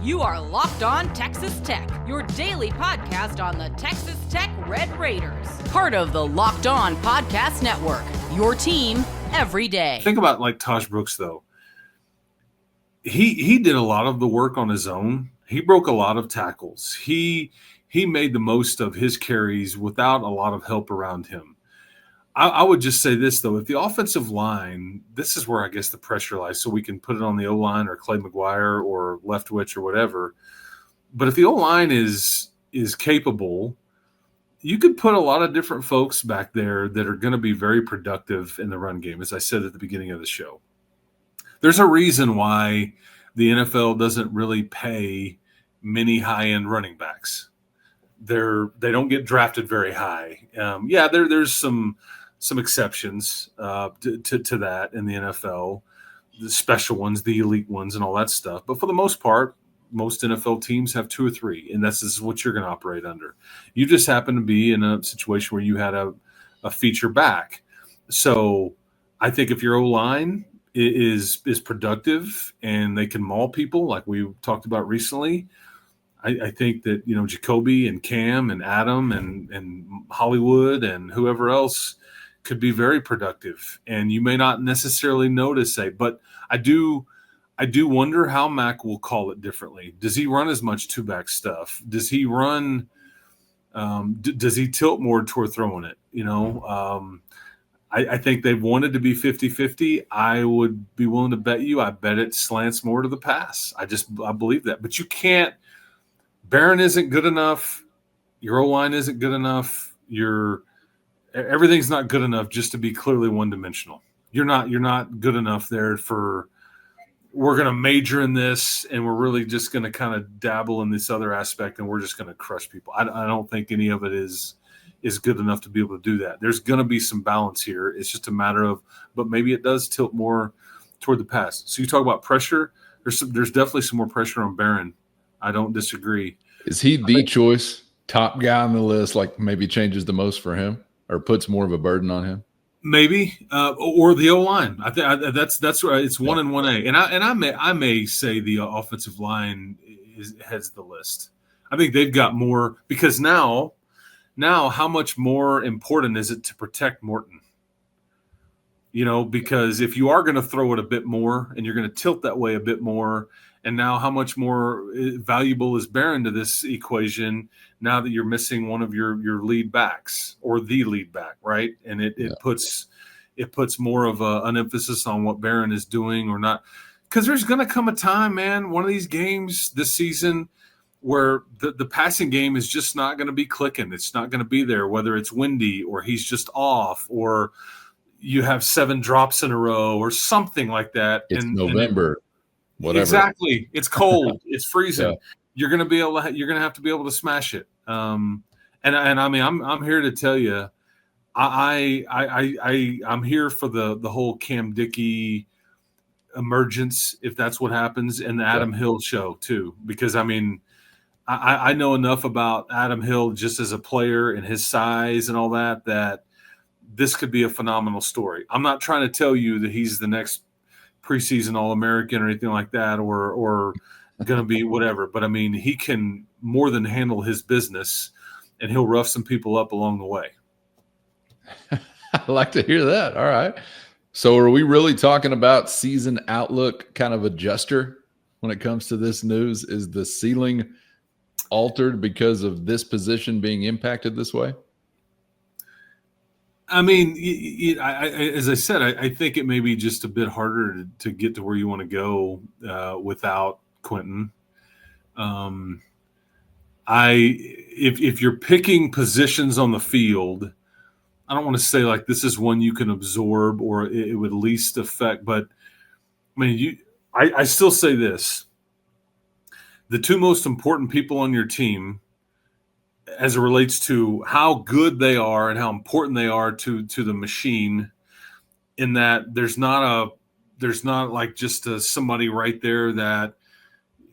You are Locked On Texas Tech, your daily podcast on the Texas Tech Red Raiders. Part of the Locked On Podcast Network, your team every day. Think about like Taj Brooks, though. He did a lot of the work on his own. He broke a lot of tackles. He made the most of his carries without a lot of help around him. I would just say this, though. If the offensive line, this is where I guess the pressure lies, so we can put it on the O-line or Clay McGuire or Leftwich or whatever. But if the O-line is capable, you could put a lot of different folks back there that are going to be very productive in the run game, as I said at the beginning of the show. There's a reason why the NFL doesn't really pay many high-end running backs. They don't get drafted very high. There's some exceptions to that in the NFL, the special ones, the elite ones, and all that stuff. But for the most part, most NFL teams have 2 or 3, and this is what you're going to operate under. You just happen to be in a situation where you had a feature back. So I think if your O-line is productive and they can maul people like we talked about recently, I think that, Jacoby and Cam and Adam and Hollywood and whoever else could be very productive, and you may not necessarily notice it, but I do wonder how Mac will call it differently. Does he run as much two-back stuff? Does he run? Does he tilt more toward throwing it? I think they've wanted to be 50-50. I would be willing to bet you. I bet it slants more to the pass. I believe that, but you can't. Barron isn't good enough. Your O-line isn't good enough. Everything's not good enough just to be clearly one-dimensional. You're not good enough there for we're going to major in this and we're really just going to kind of dabble in this other aspect and we're just going to crush people. I don't think any of it is good enough to be able to do that. There's going to be some balance here. It's just a matter of, but maybe it does tilt more toward the pass. So you talk about pressure. There's definitely some more pressure on Barron. I don't disagree. Is he the choice, top guy on the list, like maybe changes the most for him or puts more of a burden on him? Maybe, or the O-line. I think that's right. It's 1 and 1A, and I may say the offensive line has the list. I think they've got more because now how much more important is it to protect Morton? Because if you are going to throw it a bit more and you're going to tilt that way a bit more, and now how much more valuable is Barron to this equation now that you're missing one of your lead backs or the lead back, right? And it puts more of an emphasis on what Barron is doing or not. Because there's going to come a time, man, one of these games this season where the passing game is just not going to be clicking. It's not going to be there, whether it's windy or he's just off or you have 7 drops in a row or something like that. It's November. Whatever. Exactly. It's cold. It's freezing. Yeah. You're going to have to be able to smash it. And I mean, I'm here to tell you, I'm here for the whole Cam Dickey emergence, if that's what happens, and the Adam Hill show too, because I mean, I know enough about Adam Hill just as a player and his size and all that this could be a phenomenal story. I'm not trying to tell you that he's the next preseason All-American or anything like that, or going to be whatever. But, I mean, he can more than handle his business, and he'll rough some people up along the way. I like to hear that. All right. So are we really talking about season outlook kind of adjuster when it comes to this news? Is the ceiling altered because of this position being impacted this way? I mean, as I said, I think it may be just a bit harder to get to where you want to go without Quentin. If you're picking positions on the field, I don't want to say like this is one you can absorb or it would least affect, but I mean, I still say this: the 2 most important people on your team, as it relates to how good they are and how important they are to the machine, in that there's not like just somebody right there that,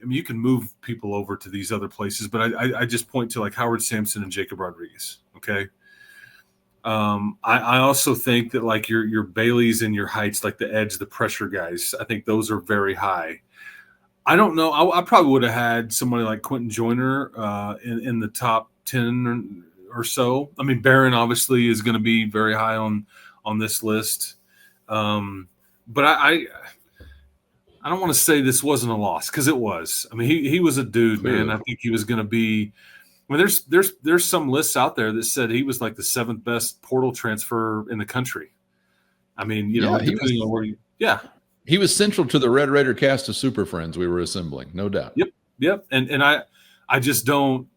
I mean, you can move people over to these other places, but I just point to like Howard Sampson and Jacob Rodriguez. Okay. I also think that like your Baileys and your Heights, like the edge, the pressure guys, I think those are very high. I don't know. I probably would have had somebody like Quentin Joyner in the top 10 or so. I mean, Barron obviously is going to be very high on this list. But I don't want to say this wasn't a loss, because it was. I mean, he was a dude, Clearly. man. I think he was going to be. I mean, there's some lists out there that said he was like the 7th best portal transfer in the country. I mean, depending on where you, he was central to the Red Raider cast of Super Friends we were assembling, no doubt. Yep. And I just don't.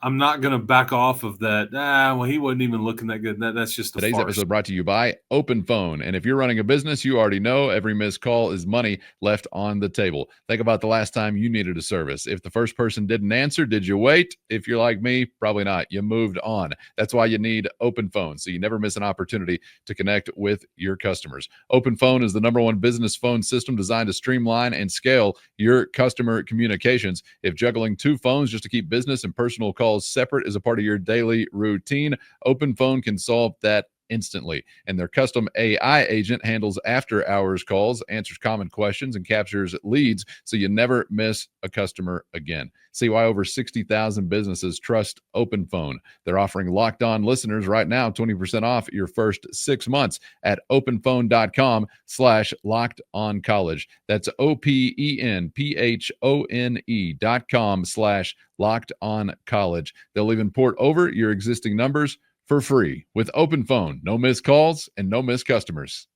I'm not going to back off of that. Well, he wasn't even looking that good. That's just a Today's farce. episode brought to you by Open Phone. And if you're running a business, you already know every missed call is money left on the table. Think about the last time you needed a service. If the first person didn't answer, did you wait? If you're like me, probably not. You moved on. That's why you need Open Phone, so you never miss an opportunity to connect with your customers. Open Phone is the #1 business phone system designed to streamline and scale your customer communications. If juggling 2 phones just to keep business and personal calls separate is a part of your daily routine, Open Phone can solve that instantly. And their custom AI agent handles after-hours calls, answers common questions, and captures leads, so you never miss a customer again. See why over 60,000 businesses trust Open Phone. They're offering Locked On listeners right now 20% off your first 6 months at openphone.com/lockedoncollege. That's openphone.com/lockedoncollege. They'll even port over your existing numbers for free with Open Phone. No missed calls and no missed customers.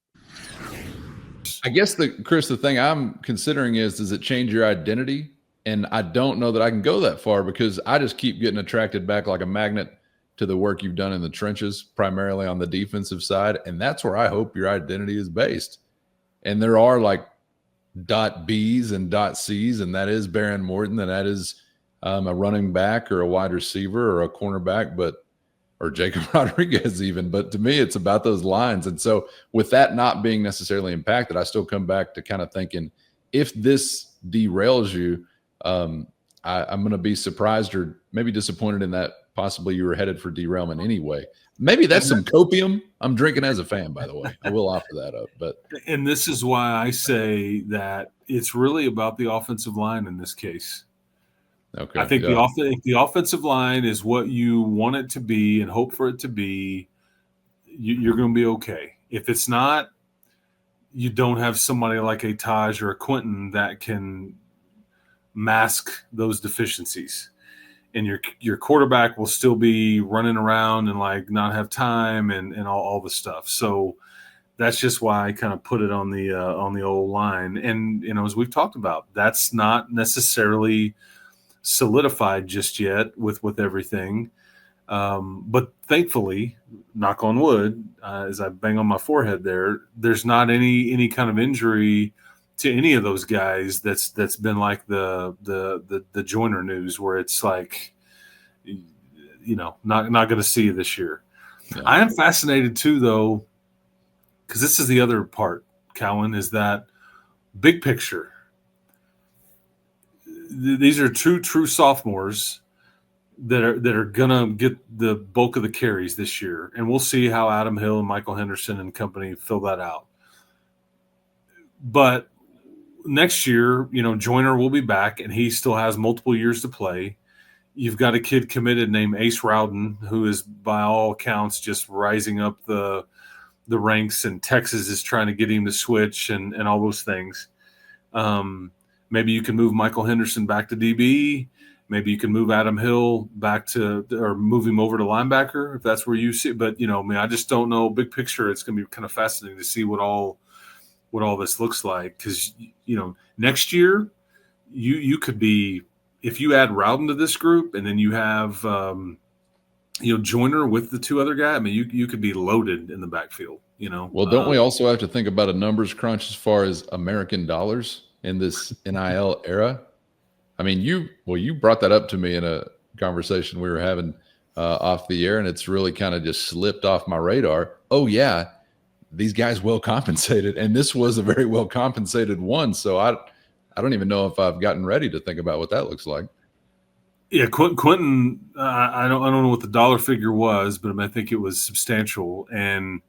I guess Chris, the thing I'm considering is, does it change your identity? And I don't know that I can go that far, because I just keep getting attracted back like a magnet to the work you've done in the trenches, primarily on the defensive side. And that's where I hope your identity is based. And there are like .Bs and .Cs, and that is Baron Morton, and that is a running back or a wide receiver or a cornerback, or Jacob Rodriguez even. But to me, it's about those lines. And so with that not being necessarily impacted, I still come back to kind of thinking, if this derails you, I'm going to be surprised or maybe disappointed in that possibly you were headed for derailment anyway. Maybe that's some copium I'm drinking as a fan, by the way. I will offer that up. And this is why I say that it's really about the offensive line in this case. Okay. I think if the offensive line is what you want it to be and hope for it to be, you're going to be okay. If it's not, you don't have somebody like a Taj or a Quentin that can mask those deficiencies. And your quarterback will still be running around and like not have time and all the stuff. So that's just why I kind of put it on the old line. And as we've talked about, that's not necessarily solidified just yet with everything, but thankfully, knock on wood, as I bang on my forehead there's not any kind of injury to any of those guys that's been like the Joyner news, where it's like, not going to see you this year. Yeah. I am fascinated too, though, because this is the other part, Cowan, is that big picture. These are two true sophomores that are gonna get the bulk of the carries this year, and we'll see how Adam Hill and Michael Henderson and company fill that out. But next year, Joyner will be back, and he still has multiple years to play. You've got a kid committed named Ace Rowden, who is by all accounts just rising up the ranks, and Texas is trying to get him to switch and all those things. Maybe you can move Michael Henderson back to DB. Maybe you can move Adam Hill back or move him over to linebacker if that's where you see it. But, I just don't know. Big picture, it's going to be kind of fascinating to see what all this looks like. Because, next year you could be, if you add Rowden to this group and then you have, Joyner with the 2 other guys, I mean, you could be loaded in the backfield, Well, don't we also have to think about a numbers crunch as far as American dollars in this NIL era? I mean, you brought that up to me in a conversation we were having off the air, and it's really kind of just slipped off my radar. Oh yeah, these guys well compensated, and this was a very well compensated one. So I don't even know if I've gotten ready to think about what that looks like. Yeah, Quentin, I don't know what the dollar figure was, but I think it was substantial, and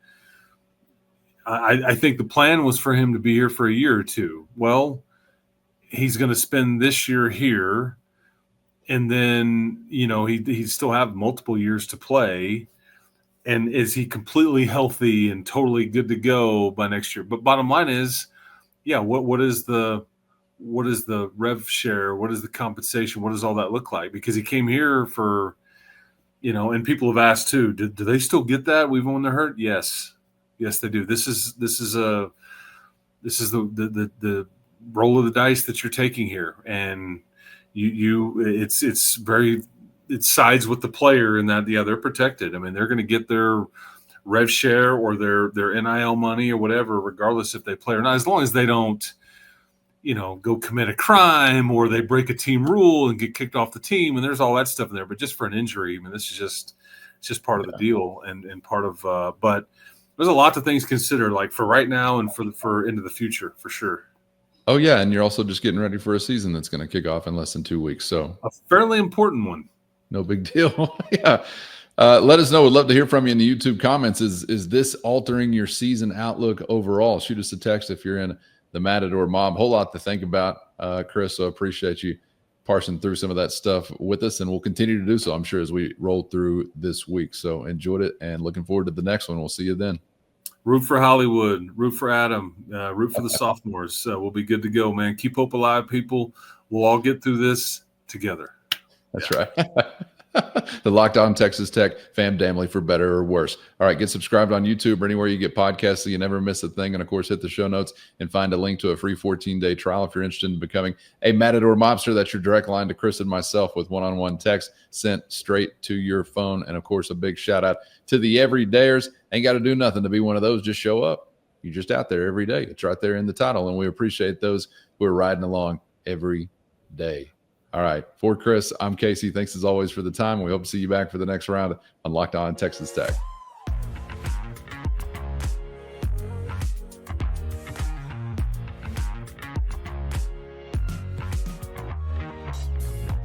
I think the plan was for him to be here for a year or two. Well, he's going to spend this year here, and then he still have multiple years to play. And is he completely healthy and totally good to go by next year? But bottom line is, yeah, what is the rev share? What is the compensation? What does all that look like? Because he came here for, and people have asked too, do they still get that even when they're hurt? Yes, they do. This is the roll of the dice that you're taking here, and it sides with the player in that, they're protected. I mean, they're going to get their rev share or their NIL money or whatever, regardless if they play or not, as long as they don't, go commit a crime or they break a team rule and get kicked off the team. And there's all that stuff in there. But just for an injury, I mean, this is just part of the deal and part of. But there's a lot of things considered, like for right now and for into the future, for sure. Oh yeah, and you're also just getting ready for a season that's going to kick off in less than 2 weeks. So a fairly important one. No big deal. Yeah. Let us know. We'd love to hear from you in the YouTube comments. Is this altering your season outlook overall? Shoot us a text if you're in the Matador Mob. Whole lot to think about, Chris. So appreciate you parsing through some of that stuff with us, and we'll continue to do so, I'm sure, as we roll through this week. So enjoyed it, and looking forward to the next one. We'll see you then. Root for Hollywood. Root for Adam. Root for the sophomores. We'll be good to go, man. Keep hope alive, people. We'll all get through this together. That's right. The Locked On Texas Tech family, for better or worse. All right, get subscribed on YouTube or anywhere you get podcasts so you never miss a thing. And, of course, hit the show notes and find a link to a free 14-day trial if you're interested in becoming a Matador Mobster. That's your direct line to Chris and myself with one-on-one text sent straight to your phone. And, of course, a big shout-out to the everydayers. Ain't got to do nothing to be one of those. Just show up. You're just out there every day. It's right there in the title, and we appreciate those who are riding along every day. All right. For Chris, I'm Casey. Thanks as always for the time. We hope to see you back for the next round on Locked On Texas Tech.